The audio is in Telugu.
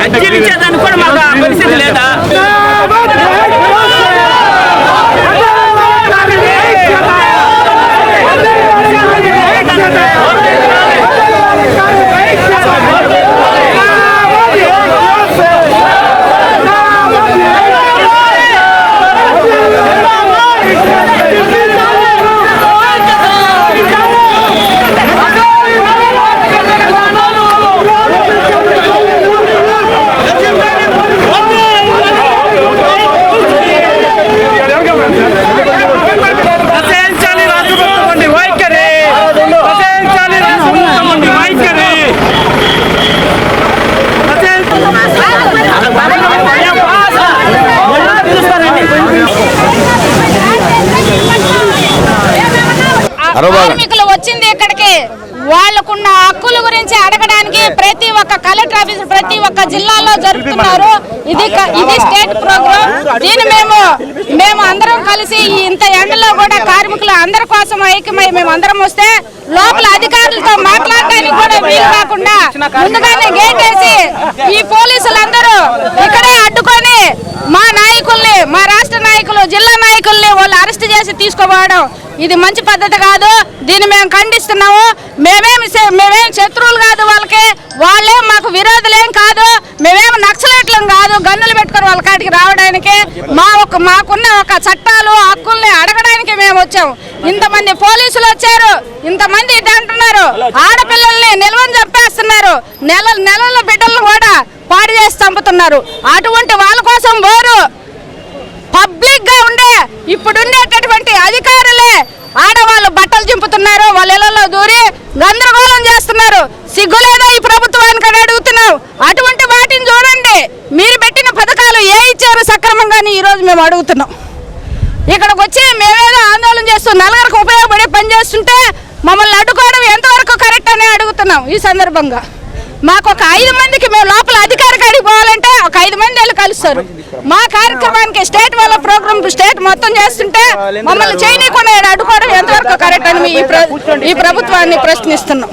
అర్జీలు ఇచ్చేదానికి కూడా మాకు పరిస్థితి లేదా? కార్మికులు వచ్చింది ఇక్కడికి వాళ్ళకున్న హక్కుల గురించి అడగడానికి ప్రతి ఒక్క కలెక్టర్ ఆఫీస్ ప్రతి ఒక్క జిల్లాలో జరుపుతున్నారు. ఇది స్టేట్ ప్రోగ్రామ్. దీన్ని మేము అందరం కలిసి ఇంత ఎండలో కూడా కార్మికులు అందరి కోసం ఐక్యమై మేము అందరం వస్తే లోపల అధికారులతో మాట్లాడడానికి కూడా వీలు కాకుండా ముందుగానే గేట్ వేసి ఈ పోలీసులందరూ ఇక్కడే అడ్డుకొని మా నాయకుల్ని, మా రాష్ట్ర నాయకులు, జిల్లా నాయకుల్ని వాళ్ళు అరెస్ట్ చేసి తీసుకోపోవడం ఇది మంచి పద్ధతి కాదు. దీన్ని మేము ఖండిస్తున్నాము. మేమేం శత్రువులు కాదు, వాళ్ళే మాకు విరోధులేం కాదు, మేమేం నక్సలైట్లం కాదు. గన్నులు పెట్టుకుని వాళ్ళ కాడికి రావడానికి మాకున్న ఒక చట్టాలు హక్కుల్ని అడగడానికి మేము వచ్చాము. ఇంతమంది పోలీసులు వచ్చారు, ఇంతమంది ఇది అంటున్నారు. ఆడపిల్లల్ని నిల్వని చంపేస్తున్నారు, నెలల బిడ్డలను కూడా పాడు చేసి చంపుతున్నారు. అటువంటి వాళ్ళ కోసం బోరు పబ్లిక్ గా ఉండే ఇప్పుడుండేటటువంటి అధికారులే ఆడవాళ్ళు బట్టలు చింపుతున్నారు, వాళ్ళ ఇళ్లలో దూరి గందరగోళం చేస్తున్నారు. సిగ్గులేదా ఈ ప్రభుత్వానికి అని అడుగుతున్నాం. అటువంటి వాటిని చూడండి. మీరు పెట్టిన పథకాలు ఏ ఇచ్చారు సక్రమంగాని ఈరోజు మేము అడుగుతున్నాం. ఇక్కడికి వచ్చి మేమేదో ఆందోళన చేస్తూ నలుగురికి ఉపయోగపడే పని చేస్తుంటే మమ్మల్ని అడ్డుకోవడం ఎంతవరకు కరెక్ట్ అని అడుగుతున్నాం. ఈ సందర్భంగా మాకు ఒక 5 మందికి మేము లోపల అధికారి కాడికి పోవాలంటే ఒక 5 మంది వెళ్ళి కలుస్తారు. మా కార్యక్రమానికి స్టేట్ వాళ్ళ ప్రోగ్రామ్ స్టేట్ మొత్తం చేస్తుంటే మమ్మల్ని చేయనీయకుండా అడ్డుకోవడం ఎంతవరకు కరెక్ట్ అని ఈ ప్రభుత్వాన్ని ప్రశ్నిస్తున్నాం.